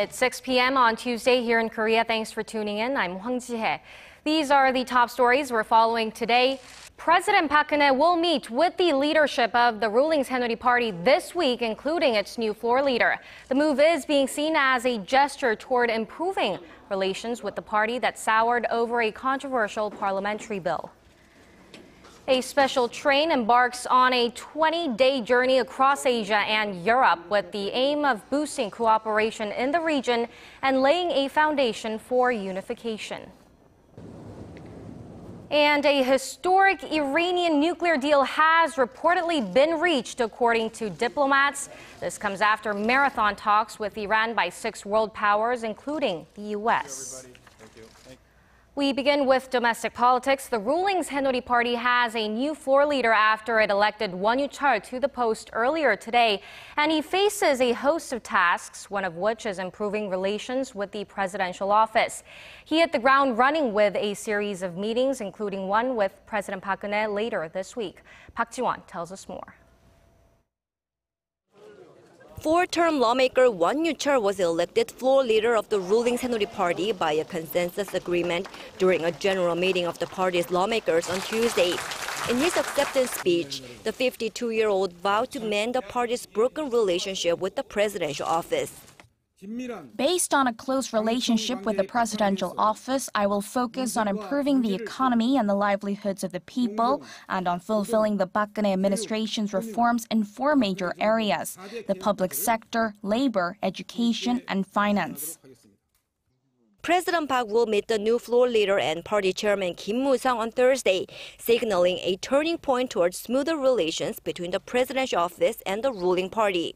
It's 6 p.m. on Tuesday here in Korea. Thanks for tuning in. I'm Hwang Ji-hye. These are the top stories we're following today. President Park Geun-hye will meet with the leadership of the ruling Saenuri Party this week, including its new floor leader. The move is being seen as a gesture toward improving relations with the party that soured over a controversial parliamentary bill. A special train embarks on a 20-day journey across Asia and Europe with the aim of boosting cooperation in the region and laying a foundation for unification. And a historic Iranian nuclear deal has reportedly been reached, according to diplomats. This comes after marathon talks with Iran by 6 world powers, including the U.S. We begin with domestic politics. The ruling Saenuri Party has a new floor leader after it elected Won Yoo-chul to the post earlier today, and he faces a host of tasks, one of which is improving relations with the presidential office. He hit the ground running with a series of meetings, including one with President Park Geun-hye later this week. Park Ji-won tells us more. Four-term lawmaker Won Yoo-chul was elected floor leader of the ruling Saenuri Party by a consensus agreement during a general meeting of the party's lawmakers on Tuesday. In his acceptance speech, the 52-year-old vowed to mend the party's broken relationship with the presidential office. Based on a close relationship with the presidential office, I will focus on improving the economy and the livelihoods of the people and on fulfilling the Park Geun-hye administration's reforms in 4 major areas: the public sector, labor, education, and finance. President Park will meet the new floor leader and party chairman Kim Moo-sung on Thursday, signaling a turning point towards smoother relations between the presidential office and the ruling party.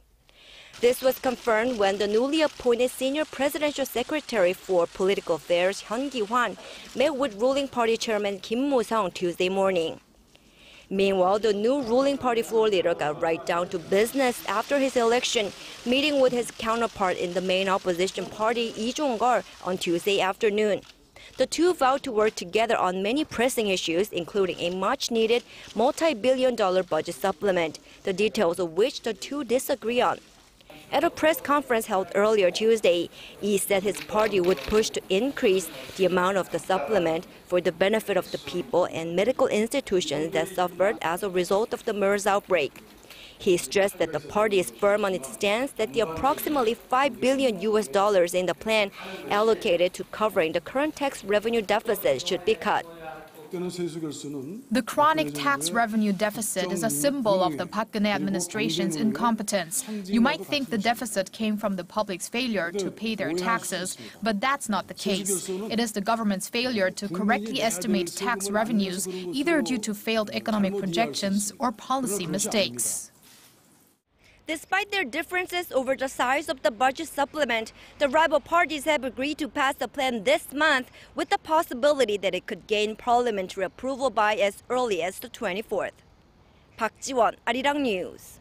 This was confirmed when the newly appointed senior presidential secretary for political affairs, Hyun Ki-hwan, met with ruling party chairman Kim Moo-sung Tuesday morning. Meanwhile, the new ruling party floor leader got right down to business after his election, meeting with his counterpart in the main opposition party, Lee Jong-gar, on Tuesday afternoon. The two vowed to work together on many pressing issues, including a much-needed multi-billion-dollar budget supplement, the details of which the two disagree on. At a press conference held earlier Tuesday, Lee said his party would push to increase the amount of the supplement for the benefit of the people and medical institutions that suffered as a result of the MERS outbreak. He stressed that the party is firm on its stance that the approximately $5 billion in the plan allocated to covering the current tax revenue deficit should be cut. The chronic tax revenue deficit is a symbol of the Park Geun-hye administration's incompetence. You might think the deficit came from the public's failure to pay their taxes, but that's not the case. It is the government's failure to correctly estimate tax revenues, either due to failed economic projections or policy mistakes. Despite their differences over the size of the budget supplement, the rival parties have agreed to pass the plan this month with the possibility that it could gain parliamentary approval by as early as the 24th. Park Ji-won, Arirang News.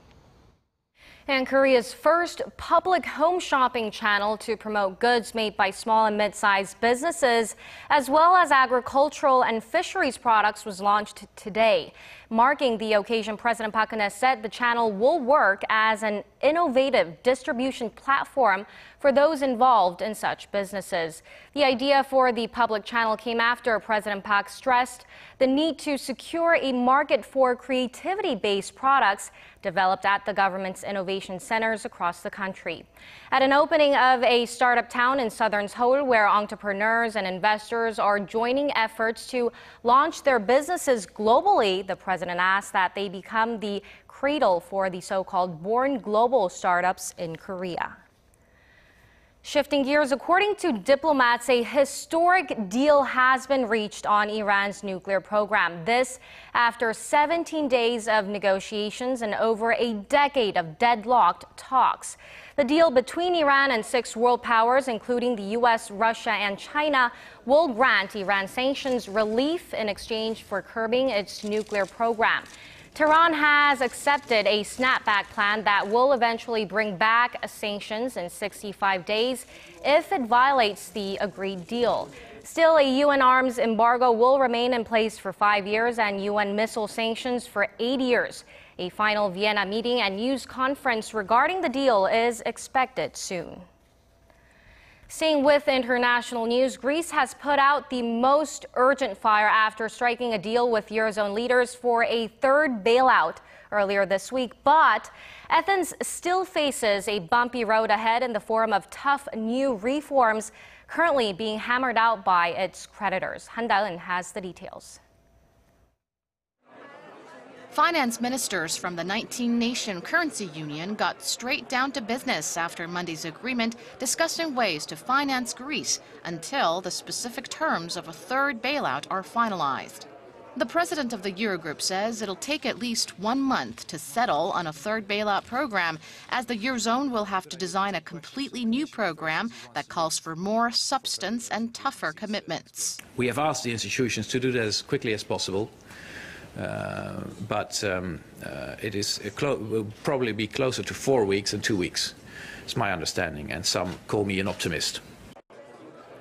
And Korea's first public home shopping channel to promote goods made by small and mid-sized businesses, as well as agricultural and fisheries products, was launched today. Marking the occasion, President Park Geun-hye said the channel will work as an innovative distribution platform for those involved in such businesses. The idea for the public channel came after President Park stressed the need to secure a market for creativity-based products developed at the government's innovation centers across the country. At an opening of a startup town in southern Seoul, where entrepreneurs and investors are joining efforts to launch their businesses globally, the president asked that they become the cradle for the so-called born global startups in Korea. Shifting gears, according to diplomats, a historic deal has been reached on Iran's nuclear program. This after 17 days of negotiations and over a decade of deadlocked talks. The deal between Iran and 6 world powers, including the U.S., Russia, and China, will grant Iran sanctions relief in exchange for curbing its nuclear program. Tehran has accepted a snapback plan that will eventually bring back sanctions in 65 days if it violates the agreed deal. Still, a UN arms embargo will remain in place for 5 years and UN missile sanctions for 8 years. A final Vienna meeting and news conference regarding the deal is expected soon. Staying with international news, Greece has put out the most urgent fire after striking a deal with Eurozone leaders for a third bailout earlier this week. But Athens still faces a bumpy road ahead in the form of tough new reforms currently being hammered out by its creditors. Han Daeun has the details. Finance ministers from the 19-nation currency union got straight down to business after Monday's agreement discussing ways to finance Greece until the specific terms of a third bailout are finalized. The president of the Eurogroup says it'll take at least 1 month to settle on a third bailout program, as the Eurozone will have to design a completely new program that calls for more substance and tougher commitments. We have asked the institutions to do that as quickly as possible. But it will probably be closer to 4 weeks than 2 weeks. It's my understanding, and some call me an optimist.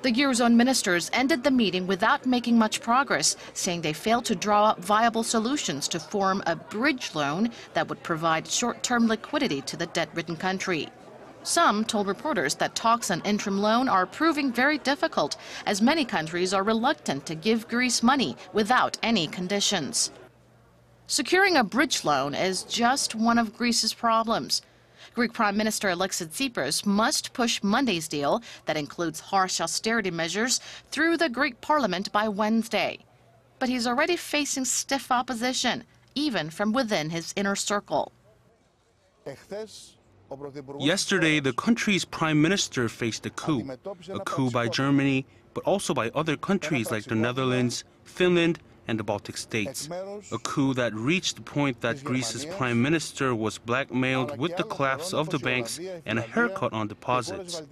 The Eurozone ministers ended the meeting without making much progress, saying they failed to draw up viable solutions to form a bridge loan that would provide short-term liquidity to the debt-ridden country. Some told reporters that talks on interim loan are proving very difficult, as many countries are reluctant to give Greece money without any conditions. Securing a bridge loan is just one of Greece's problems. Greek Prime Minister Alexis Tsipras must push Monday's deal that includes harsh austerity measures through the Greek parliament by Wednesday. But he's already facing stiff opposition, even from within his inner circle. Yesterday, the country's prime minister faced a coup by Germany, but also by other countries like the Netherlands, Finland, and the Baltic states. A coup that reached the point that Greece's prime minister was blackmailed with the collapse of the banks and a haircut on deposits.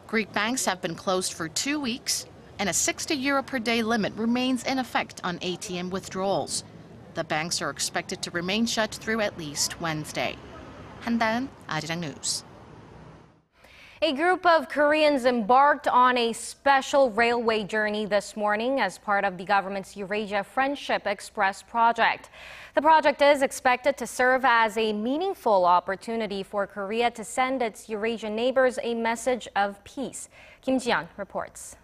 Greek banks have been closed for 2 weeks, and a €60 per day limit remains in effect on ATM withdrawals. The banks are expected to remain shut through at least Wednesday. Han Daeun, Arirang News. A group of Koreans embarked on a special railway journey this morning as part of the government's Eurasia Friendship Express project. The project is expected to serve as a meaningful opportunity for Korea to send its Eurasian neighbors a message of peace. Kim Ji-yeon reports.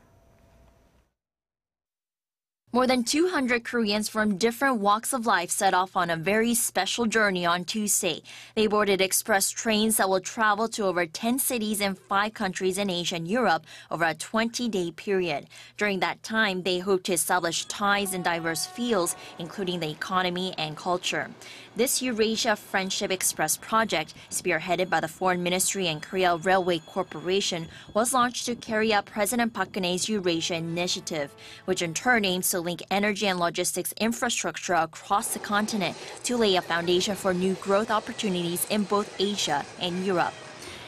More than 200 Koreans from different walks of life set off on a very special journey on Tuesday. They boarded express trains that will travel to over 10 cities in 5 countries in Asia and Europe over a 20-day period. During that time, they hope to establish ties in diverse fields, including the economy and culture. This Eurasia Friendship Express project, spearheaded by the Foreign Ministry and Korea Railway Corporation, was launched to carry out President Park Geun-hye's Eurasia Initiative, which in turn aims to link energy and logistics infrastructure across the continent to lay a foundation for new growth opportunities in both Asia and Europe.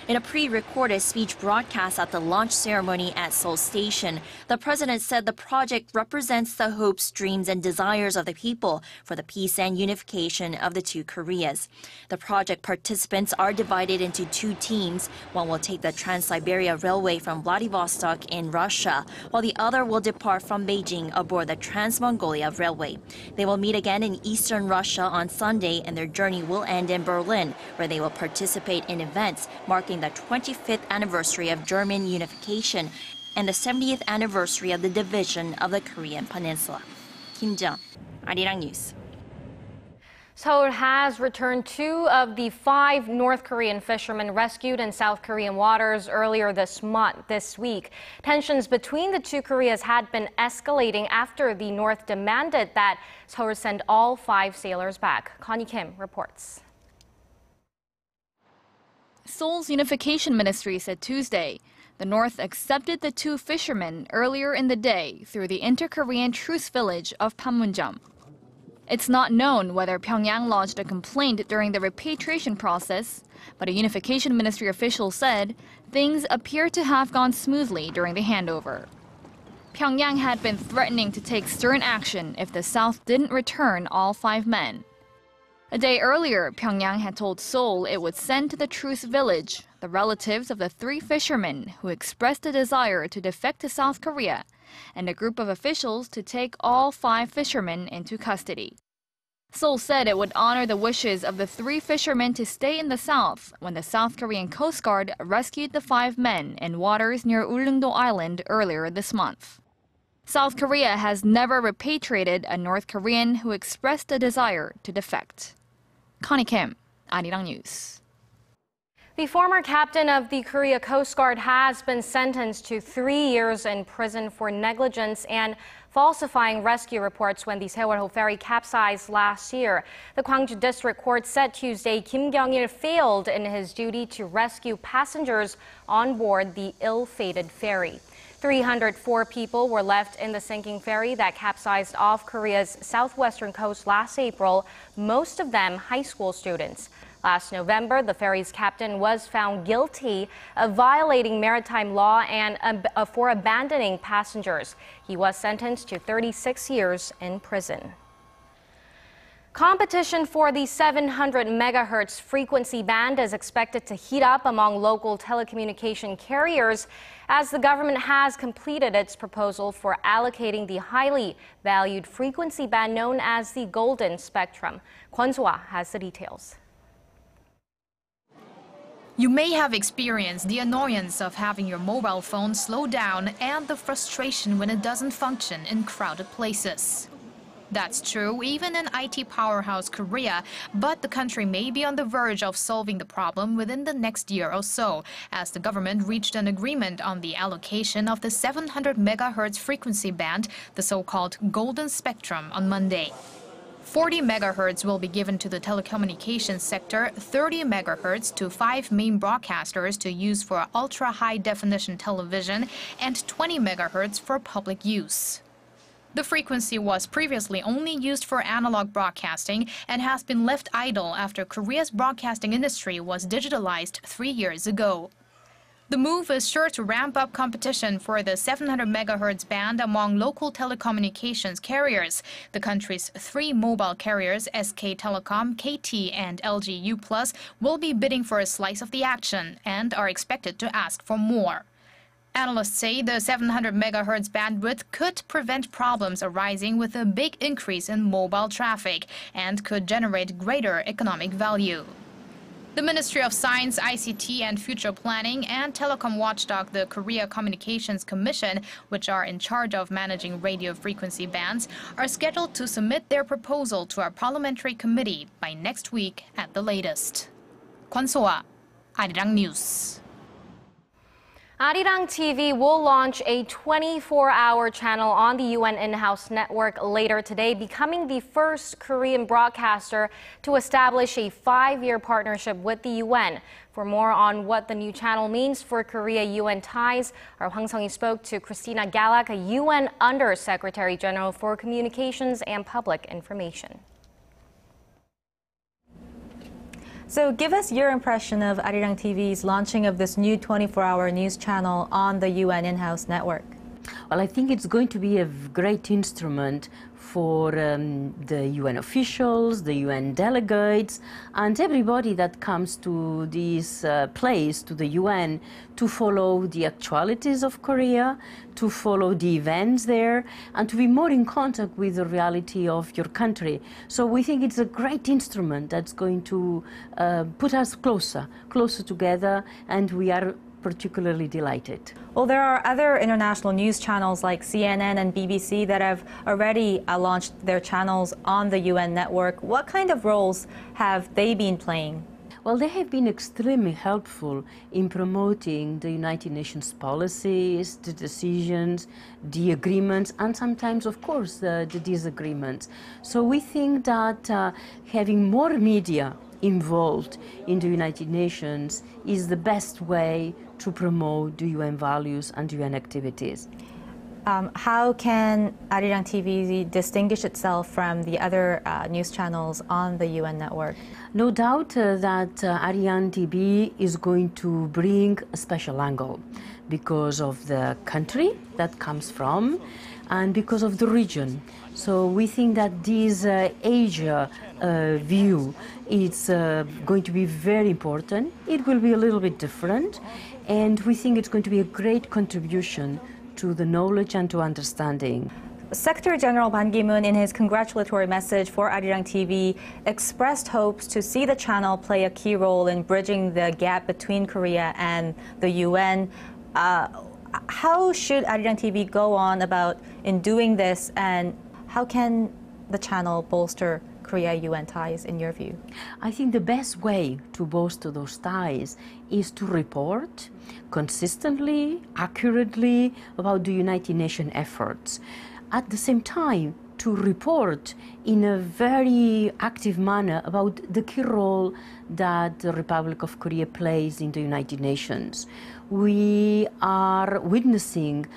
In a pre-recorded speech broadcast at the launch ceremony at Seoul Station, the president said the project represents the hopes, dreams, and desires of the people for the peace and unification of the two Koreas. The project participants are divided into 2 teams. One will take the Trans-Siberia Railway from Vladivostok in Russia, while the other will depart from Beijing aboard the Trans-Mongolia Railway. They will meet again in eastern Russia on Sunday, and their journey will end in Berlin, where they will participate in events marking the 25th anniversary of German unification and the 70th anniversary of the division of the Korean Peninsula. Kim Ji-yeon, Arirang News. Seoul has returned 2 of the 5 North Korean fishermen rescued in South Korean waters earlier this week. Tensions between the two Koreas had been escalating after the North demanded that Seoul send all 5 sailors back. Connie Kim reports. Seoul's Unification Ministry said Tuesday the North accepted the 2 fishermen earlier in the day through the inter-Korean truce village of Panmunjom. It's not known whether Pyongyang lodged a complaint during the repatriation process, but a Unification Ministry official said things appear to have gone smoothly during the handover. Pyongyang had been threatening to take stern action if the South didn't return all 5 men. A day earlier, Pyongyang had told Seoul it would send to the truce village the relatives of the 3 fishermen who expressed a desire to defect to South Korea, and a group of officials to take all 5 fishermen into custody. Seoul said it would honor the wishes of the 3 fishermen to stay in the south when the South Korean Coast Guard rescued the 5 men in waters near Ulleungdo Island earlier this month. South Korea has never repatriated a North Korean who expressed a desire to defect. Connie Kim, Arirang News. The former captain of the Korea Coast Guard has been sentenced to 3 years in prison for negligence and falsifying rescue reports when the Sewol-ho ferry capsized last year. The Gwangju District Court said Tuesday Kim Kyung-il failed in his duty to rescue passengers on board the ill-fated ferry. 304 people were left in the sinking ferry that capsized off Korea's southwestern coast last April, most of them high school students. Last November, the ferry's captain was found guilty of violating maritime law and for abandoning passengers. He was sentenced to 36 years in prison. Competition for the 700 megahertz frequency band is expected to heat up among local telecommunication carriers as the government has completed its proposal for allocating the highly valued frequency band known as the golden spectrum. Kwon So-ah has the details. You may have experienced the annoyance of having your mobile phone slow down and the frustration when it doesn't function in crowded places. That's true even in IT powerhouse Korea, but the country may be on the verge of solving the problem within the next year or so, as the government reached an agreement on the allocation of the 700 megahertz frequency band, the so-called golden spectrum, on Monday. 40 megahertz will be given to the telecommunications sector, 30 megahertz to 5 main broadcasters to use for ultra-high-definition television, and 20 megahertz for public use. The frequency was previously only used for analog broadcasting and has been left idle after Korea's broadcasting industry was digitalized 3 years ago. The move is sure to ramp up competition for the 700 megahertz band among local telecommunications carriers. The country's 3 mobile carriers, SK Telecom, KT, and LG U+, will be bidding for a slice of the action and are expected to ask for more. Analysts say the 700 megahertz bandwidth could prevent problems arising with a big increase in mobile traffic and could generate greater economic value. The Ministry of Science, ICT and Future Planning and telecom watchdog the Korea Communications Commission, which are in charge of managing radio frequency bands, are scheduled to submit their proposal to our parliamentary committee by next week at the latest. Kwon So-ah, Arirang News. Arirang TV will launch a 24-hour channel on the UN in-house network later today, becoming the first Korean broadcaster to establish a 5-year partnership with the UN. For more on what the new channel means for Korea-UN ties, our Hwang Sung-hee spoke to Christina Galak, a UN Under-Secretary General for Communications and Public Information. So give us your impression of Arirang TV's launching of this new 24-hour news channel on the UN in-house network. Well, I think it's going to be a great instrument for the UN officials, the UN delegates, and everybody that comes to this place, to the UN, to follow the actualities of Korea, to follow the events there, and to be more in contact with the reality of your country. So we think it's a great instrument that's going to put us closer together, and we are particularly delighted. Well, there are other international news channels like CNN and BBC that have already launched their channels on the UN network. What kind of roles have they been playing? Well, they have been extremely helpful in promoting the United Nations policies, the decisions, the agreements, and sometimes, of course, the disagreements. So we think that having more media involved in the United Nations is the best way to promote the UN values and UN activities. How can Arirang TV distinguish itself from the other news channels on the UN network? No doubt that Arirang TV is going to bring a special angle because of the country that comes from and because of the region. So we think that this Asia view is going to be very important. It will be a little bit different, and we think it's going to be a great contribution to the knowledge and to understanding. Secretary General Ban Ki-moon, in his congratulatory message for Arirang TV, expressed hopes to see the channel play a key role in bridging the gap between Korea and the UN. How should Arirang TV go on about in doing this, and how can the channel bolster Korea-UN ties, in your view? I think the best way to bolster those ties is to report consistently, accurately about the United Nations efforts. At the same time, to report in a very active manner about the key role that the Republic of Korea plays in the United Nations. We are witnessing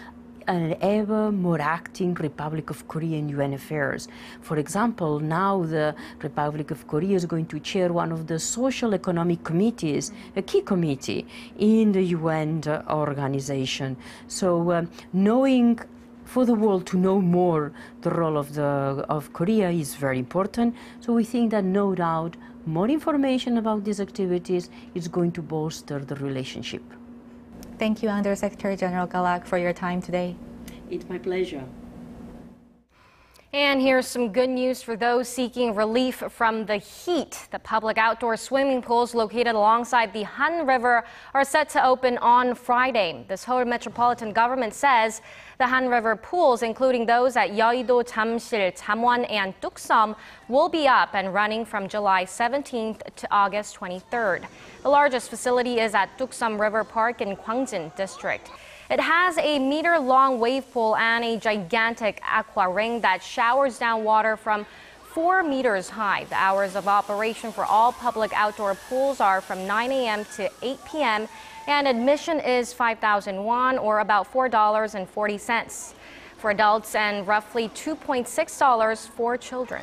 an ever more acting Republic of Korea in UN affairs. For example, now the Republic of Korea is going to chair one of the social economic committees, a key committee in the UN organization. So knowing for the world to know more the role of Korea is very important. So we think that no doubt more information about these activities is going to bolster the relationship. Thank you, Under Secretary General Galak, for your time today. It's my pleasure. And here's some good news for those seeking relief from the heat. The public outdoor swimming pools located alongside the Han River are set to open on Friday. The Seoul Metropolitan Government says the Han River pools, including those at Yeouido, Jamsil, Jamwon, and Tuksum, will be up and running from July 17th to August 23rd. The largest facility is at Tuksum River Park in Gwangjin District. It has a meter-long wave pool and a gigantic aqua ring that showers down water from 4 meters high. The hours of operation for all public outdoor pools are from 9 a.m. to 8 p.m. and admission is 5,000 won, or about $4.40 for adults and roughly $2.6 for children.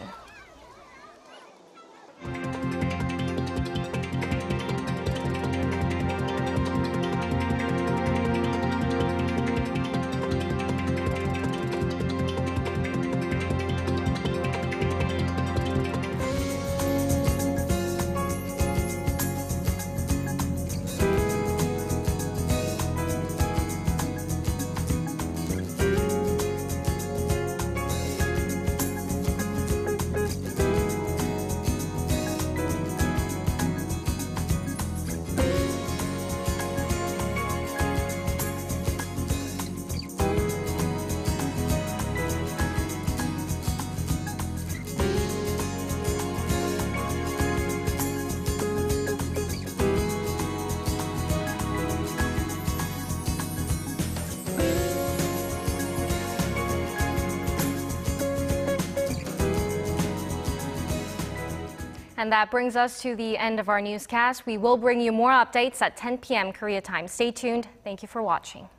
And that brings us to the end of our newscast. We will bring you more updates at 10 p.m. Korea time. Stay tuned. Thank you for watching.